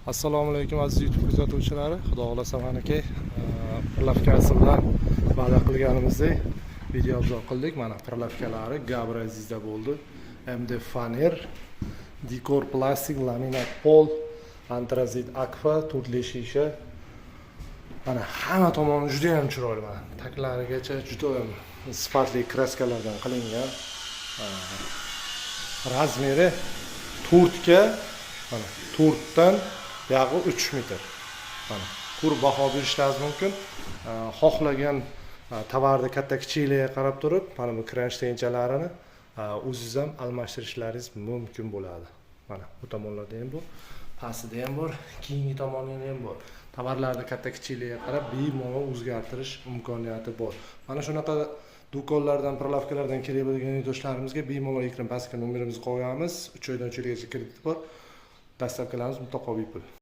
Assalomu alaykum aziz YouTube kuzatuvchilari. Xudo xolasa manaki pirlavkasi bilan va'da qilganimizdek video obzor qildik. Mana pirlavkalari Gabrazizda bo'ldi. MDF faner, dekor plastik, laminat pol, antrazit akfa, turli shisha. Mana hamma tomoni juda ham chiroyli. Mana taklarigacha juda ham sifatli kraskalardan qilingan. Razmeri 4 ga, mana 4 dan yog'i 3 metr. Mana ko'rib baho berishingiz mumkin. Xohlagan tovarni katta kichikligiga qarab turib, mana bu kranshtaynchalarini o'zingiz ham almashtirishlaringiz mumkin bo'ladi. Mana bu tomonlarda ham bor, pastida ham bor, keyingi tomonida ham bor. Tovarlarni katta kichikligiga qarab bemalol o'zgartirish imkoniyati bor. Mana shunaqa do'konlardan, pirlavkalardan kerak bo'lgan yurtdoshlarimizga bemalol ekran pastga nomerimizni qo'yamiz. 3 oydan 3 yilgacha kredit bor. Dastavkalarimiz mutlaqo bepul.